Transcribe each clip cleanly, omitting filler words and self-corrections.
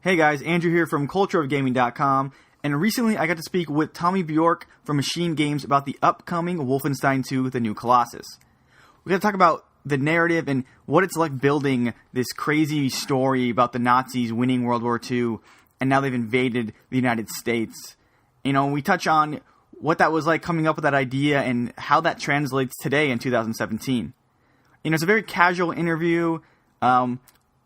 Hey guys, Andrew here from cultureofgaming.com, and recently I got to speak with Tommy Byork from Machine Games about the upcoming Wolfenstein 2, The New Colossus. We're going to talk about the narrative and what it's like building this crazy story about the Nazis winning World War II, and now they've invaded the United States. You know, we touch on what that was like coming up with that idea and how that translates today in 2017. You know, it's a very casual interview.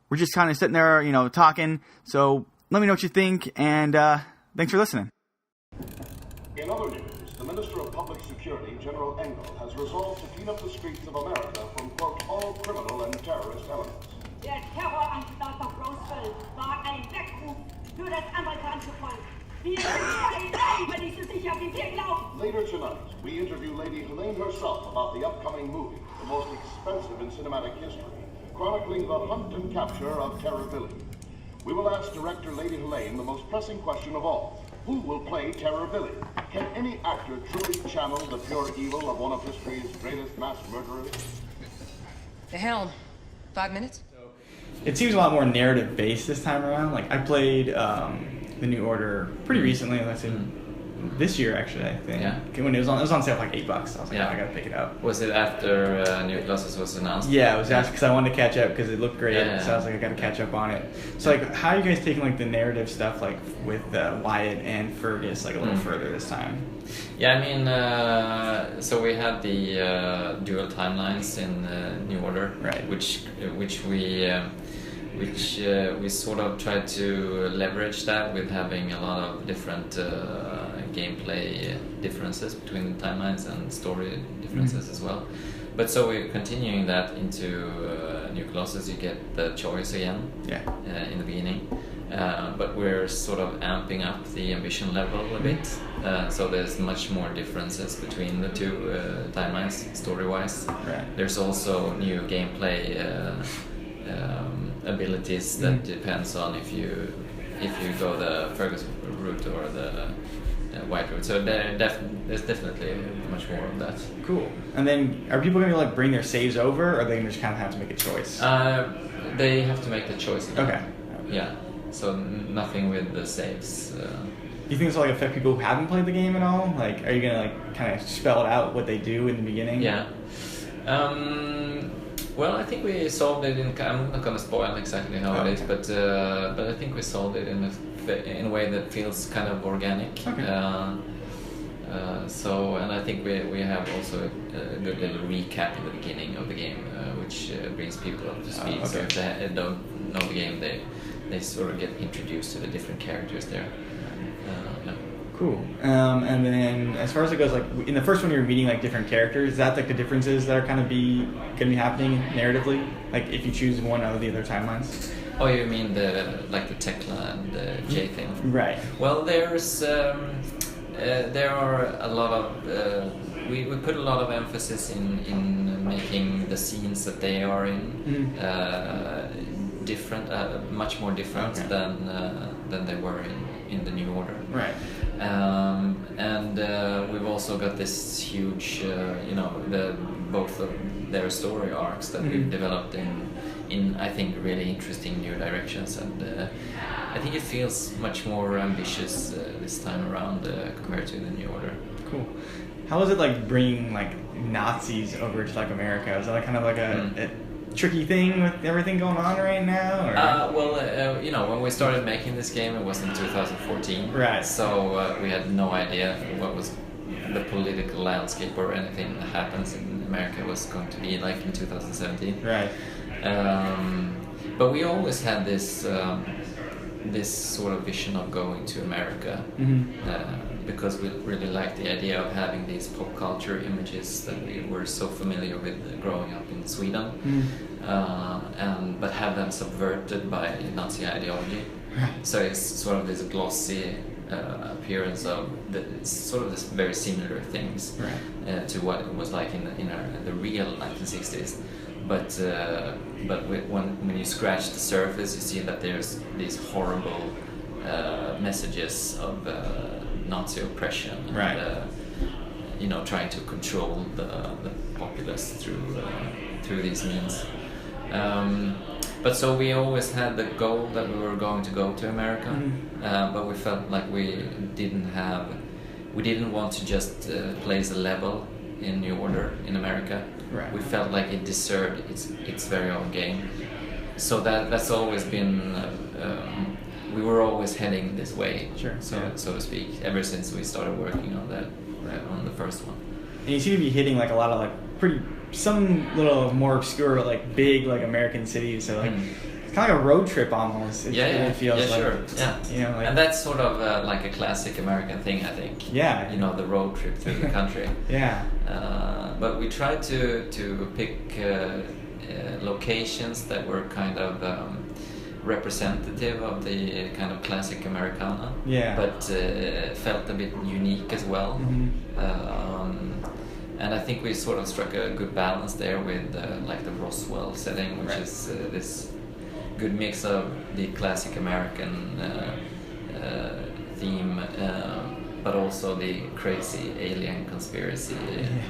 We're just kind of sitting there, you know, talking. So let me know what you think, and thanks for listening. In other news, the Minister of Public Security, General Engel, has resolved to clean up the streets of America from, quote, all criminal and terrorist elements. Der Terroranschlag auf Roswell war ein Weckruf für das amerikanische Volk. Wir bleiben nicht so sicher, wie wir glauben. Later tonight, we interview Lady Helene herself about the upcoming movie, the most expensive in cinematic history, chronicling the hunt and capture of Terror Billy. We will ask director Lady Helene the most pressing question of all. Who will play Terror Billy? Can any actor truly channel the pure evil of one of history's greatest mass murderers? The helm. 5 minutes? It seems a lot more narrative-based this time around. Like, I played The New Order pretty recently, let's say this year, actually, I think. Yeah. When it was on sale for like $8. I was like, Yeah. oh, I gotta pick it up. Was it after New Colossus was announced? Yeah, it was after, because I wanted to catch up because it looked great. Yeah. So I was like, I gotta catch up on it. So like, how are you guys taking like the narrative stuff, like with Wyatt and Fergus, like a little further this time? Yeah, I mean, so we had the dual timelines in New Order, Right. Which we sort of tried to leverage that with having a lot of different gameplay differences between the timelines and story differences as well. But so we're continuing that into New Colossus. You get the choice again in the beginning. But we're sort of amping up the ambition level a bit, so there's much more differences between the two timelines story-wise. Right. There's also new gameplay abilities that depends on if you go the Fergus route or the White route. So there's definitely much more of that. Cool. And then, are people gonna like bring their saves over, or are they gonna just kind of have to make a choice? They have to make the choice again. Okay. Yeah. So nothing with the saves. Do you think this will like affect people who haven't played the game at all? Like, are you gonna like kind of spell it out what they do in the beginning? Yeah. Well, I think we solved it I'm not gonna spoil exactly how it is, but I think we solved it in a way that feels kind of organic. Okay. So, and I think we have also a good little recap in the beginning of the game, which brings people up to speed. Okay. So if they don't know the game, they sort of get introduced to the different characters there. Yeah. Cool. And then as far as it goes, like in the first one, you're meeting like different characters. Is that like the differences that are kind of gonna be happening narratively? Like if you choose one out of the other timelines. Oh, you mean the Tekla and the J thing? Right. Well, there are a lot of we put a lot of emphasis in making the scenes that they are in different, much more different than they were in the New Order. Right. And we've also got this huge, both of their story arcs that we've developed in I think really interesting new directions, and I think it feels much more ambitious this time around compared to the New Order. Cool. How was it like bringing like Nazis over to like America? Is that like kind of like a tricky thing with everything going on right now? Or? When we started making this game, it was in 2014. Right. So we had no idea what was the political landscape or anything that happens in America was going to be like in 2017. Right. But we always had this sort of vision of going to America because we really liked the idea of having these pop culture images that we were so familiar with growing up in Sweden, but have them subverted by Nazi ideology. So it's sort of this glossy appearance of sort of this very similar things to what it was like in the real 1960s. But when you scratch the surface, you see that there's these horrible messages of Nazi oppression, and, trying to control the populace through these means. But so we always had the goal that we were going to go to America, but we felt like we didn't want to just place a level in New Order in America. Right. We felt like it deserved its very own game. So that's always been. We were always heading this way, Sure. so to speak, ever since we started working on that, on the first one. And you seem to be hitting like a lot of like some little more obscure but like big like American cities. So like it's kind of like a road trip almost. It feels like. Sure. Yeah. You know, like, and that's sort of like a classic American thing, I think. Yeah. You know, the road trip through the country. Yeah. But we tried to pick locations that were kind of representative of the kind of classic Americana. Yeah. But felt a bit unique as well. And I think we sort of struck a good balance there with like the Roswell setting, which is this good mix of the classic American theme, but also the crazy alien conspiracy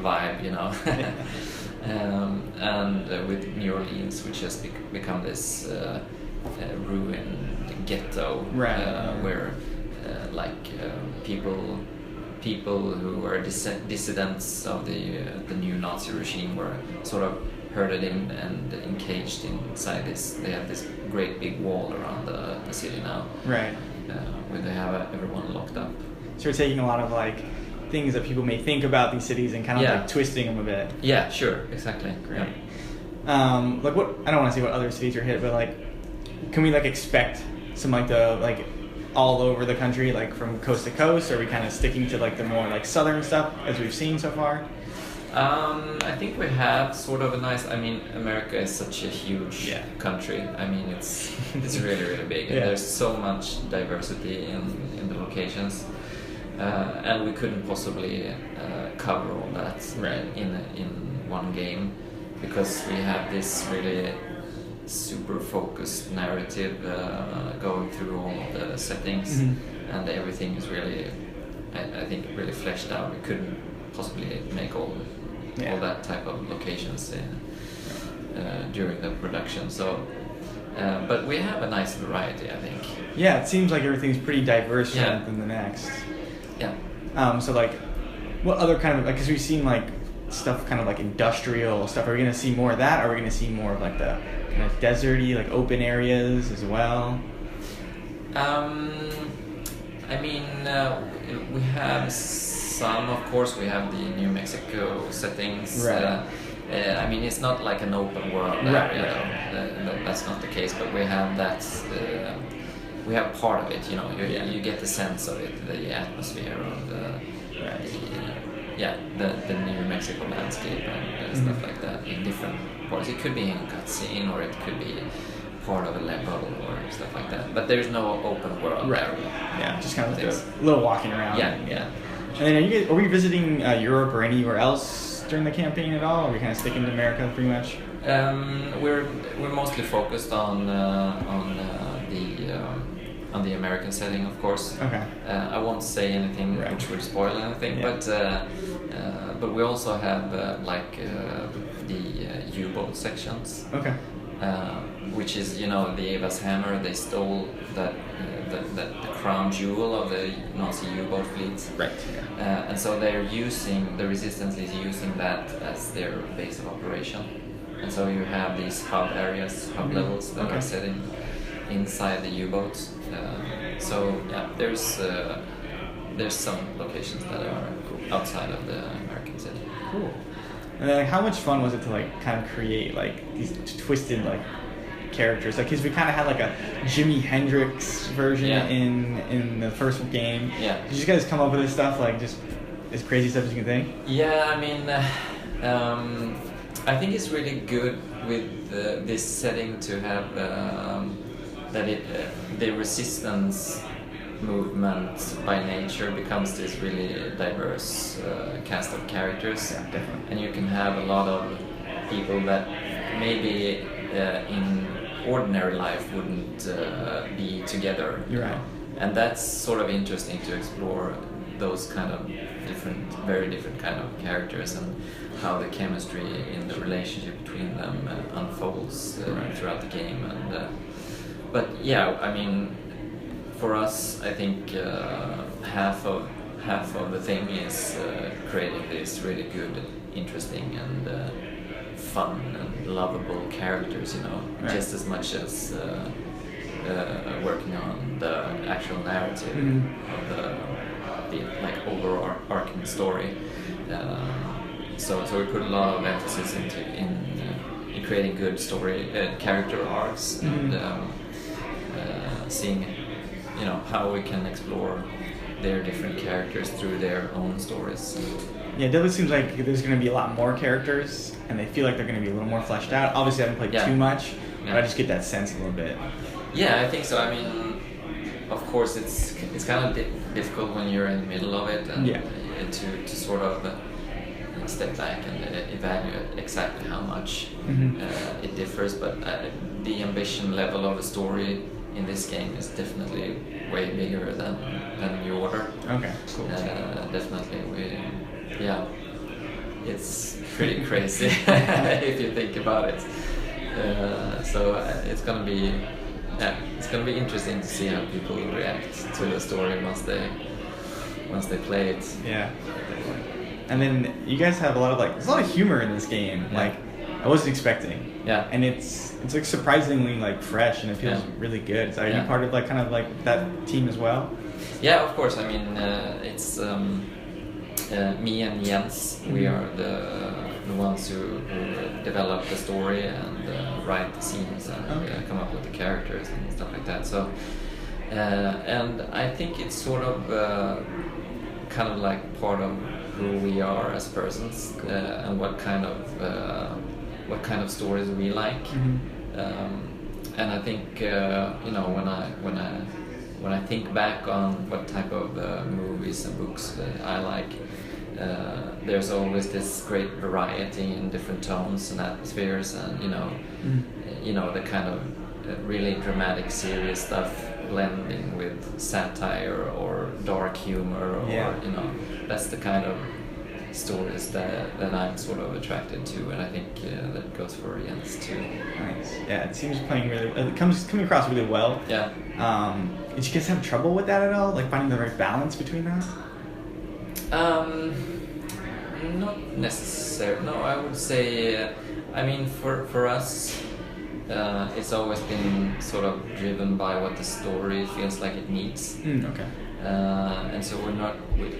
vibe, you know. And with New Orleans, which has become this ruined ghetto, where like people who were dissidents of the new Nazi regime were sort of herded in and encaged inside this. They have this great big wall around the city now, right? Where they have everyone locked up. So we're taking a lot of like things that people may think about these cities and kind of like twisting them a bit. Yeah, sure, exactly. Great. Yeah. Like what? I don't want to say what other cities are hit, but like, can we like expect some like the like all over the country, like from coast to coast? Or are we kind of sticking to like the more like southern stuff as we've seen so far? I think we have sort of a nice. I mean, America is such a huge country. I mean, it's really really big, and there's so much diversity in the locations, and we couldn't possibly cover all that in one game, because we have this really super focused narrative going through all of the settings, and everything is really, I think, really fleshed out. We couldn't possibly make all that type of locations during the production. So, but we have a nice variety, I think. Yeah, it seems like everything's pretty diverse than the next. Yeah. So like, what other kind of, like, because we've seen like stuff kind of like industrial stuff. Are we going to see more of that? Or are we going to see more of like the kind of deserty, like open areas as well? I mean, we have some, of course. We have the New Mexico settings. Right. I mean, it's not like an open world area. That's not the case. But we have that. We have part of it. You know, you get the sense of it, the atmosphere of the New Mexico landscape and stuff like that in different parts. It could be in a cutscene, or it could be part of a level or stuff like that. But there's no open world there. Yeah, just kind of like a little walking around. Yeah. And then are we visiting Europe or anywhere else during the campaign at all? Or are we kind of sticking to America pretty much? We're mostly focused on the American setting, of course. Okay. I won't say anything which would spoil anything, but we also have the U-boat sections. Okay. Which is, you know, the Eva's hammer. They stole the crown jewel of the Nazi U-boat fleet. Right. And so the resistance is using that as their base of operation. And so you have these hub levels that are sitting inside the U-boats. So yeah, there's some locations that are outside of the American city. Cool. And then, like, how much fun was it to like kind of create like these twisted like characters? Like, because we kind of had like a Jimi Hendrix version in the first game. Yeah. Did you guys come up with this stuff, like just as crazy stuff as you can think? Yeah, I mean, I think it's really good with this setting to have that the resistance movement by nature becomes this really diverse cast of characters. Yeah, definitely. And you can have a lot of people that maybe in ordinary life wouldn't be together. You're right. And that's sort of interesting to explore those kind of very different kind of characters, and how the chemistry in the relationship between them unfolds throughout the game. And but yeah, I mean, for us, I think half of the thing is creating these really good, interesting, and fun and lovable characters, just as much as working on the actual narrative of the like overarching story. So we put a lot of emphasis in creating good story character arcs, and seeing how we can explore their different characters through their own stories. Yeah, it definitely seems like there's going to be a lot more characters, and they feel like they're going to be a little more fleshed out. Obviously, I haven't played too much, but I just get that sense a little bit. Yeah, I think so. I mean, of course, it's kind of difficult when you're in the middle of it, and to sort of step back and evaluate exactly how much it differs. But the ambition level of a story in this game is definitely way bigger than New Order. Okay, cool. Definitely, it's pretty crazy if you think about it. So it's gonna be interesting to see how people react to the story once they play it. Yeah. And then you guys have there's a lot of humor in this game. Yeah. Like I wasn't expecting. Yeah. And it's like surprisingly like fresh, and it feels really good. So are you part of kind of that team as well? Yeah, of course. I mean, it's me and Jens. We are the ones who develop the story and write the scenes and come up with the characters and stuff like that. So, and I think it's sort of kind of like part of who we are as persons, and what kind of stories we like. And I think when I think back on what type of movies and books I like, there's always this great variety in different tones and atmospheres, and the kind of really dramatic, serious stuff blending with satire or dark humor, or that's the kind of stories that I'm sort of attracted to, and I think that goes for Jens too. Nice. Yeah, it seems coming across really well. Yeah. Did you guys have trouble with that at all? Like finding the right balance between that? Not necessarily. No, I would say. I mean, for us, it's always been sort of driven by what the story feels like it needs. Okay. And so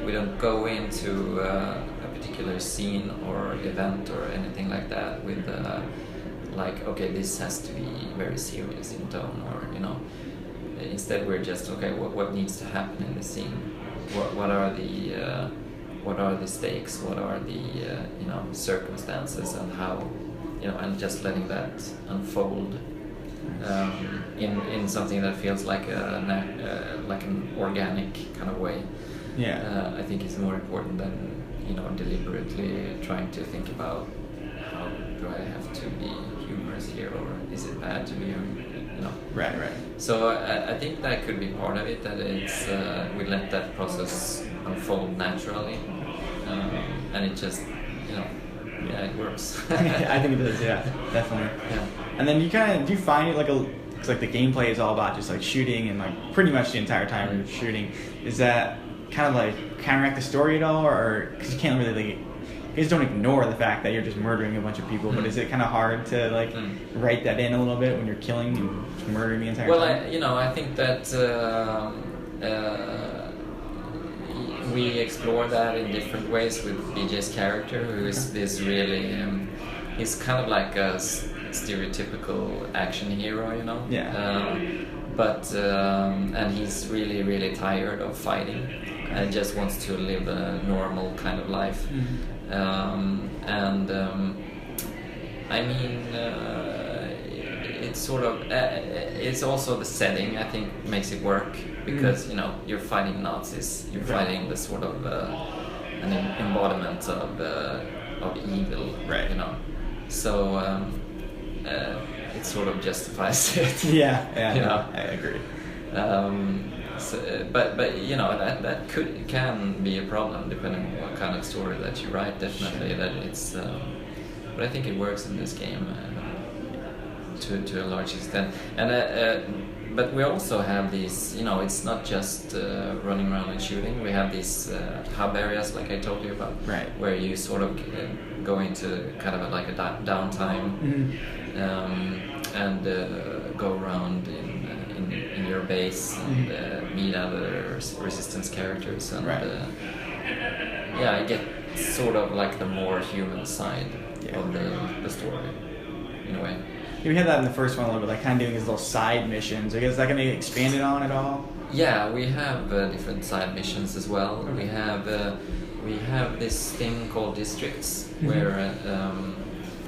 we don't go into a particular scene or event or anything like that with okay, this has to be very serious in tone, or instead we're just what needs to happen in the scene, what are the stakes, what are the circumstances, and how and just letting that unfold in something that feels like an organic kind of way. Yeah. I think it's more important than deliberately trying to think about how do I have to be humorous here, or is it bad to be Right. So I think that could be part of it, that it's we let that process unfold naturally, and it just it works. I think it does, yeah, definitely. Yeah. And then do you find it it's like the gameplay is all about just like shooting, and like pretty much the entire time you're shooting, is that kind of like counteract the story at all, or because you can't really you guys don't ignore the fact that you're just murdering a bunch of people, but is it kind of hard to write that in a little bit when you're killing and just murdering the entire time? Well, I think that we explore that in different ways with BJ's character, who is this really he's kind of like a stereotypical action hero, but and he's really, really tired of fighting and just wants to live a normal kind of life. I mean, it's sort of it's also the setting, I think, makes it work, because you're fighting Nazis, you're fighting the sort of an embodiment of evil, right? So it sort of justifies it. Yeah, I agree. So, but you know that can be a problem depending on what kind of story that you write. Definitely that it's. But I think it works in this game to a large extent. And but we also have these. You know, it's not just running around and shooting. We have these hub areas, like I told you about, right? Where you sort of go into kind of like a downtime, and go around in your base and meet other resistance characters, and yeah, I get sort of like the more human side of the story in a way. Yeah, we had that in the first one a little bit, like kind of doing these little side missions. I guess is that going to be expanded on at all? Yeah, we have different side missions as well. Okay. We have this thing called districts where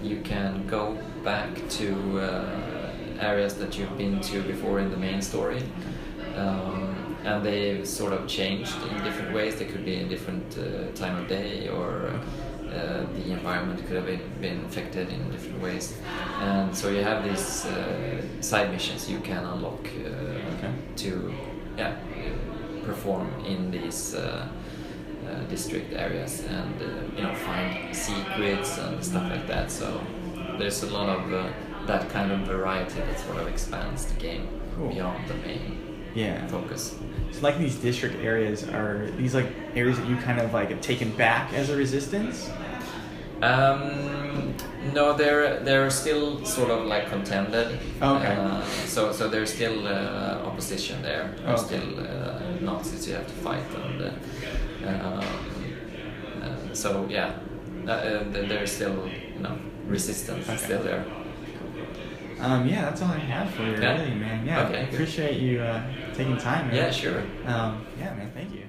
you can go back to areas that you've been to before in the main story, and they've sort of changed in different ways. They could be in different time of day, or the environment could have been affected in different ways. And so you have these side missions you can unlock to perform in these district areas, and you know, find secrets and stuff like that. So there's a lot of that kind of variety that sort of expands the game beyond the main focus. So like these district areas, are these like areas that you kind of like have taken back as a resistance? No, they're still sort of like contended. Okay. So there's still opposition there. There's still Nazis you have to fight, and so yeah, there's still, you know, resistance still there. Yeah, that's all I have for you, really, man. Yeah, okay, I appreciate you taking time, man. Yeah, sure. Yeah, man, thank you.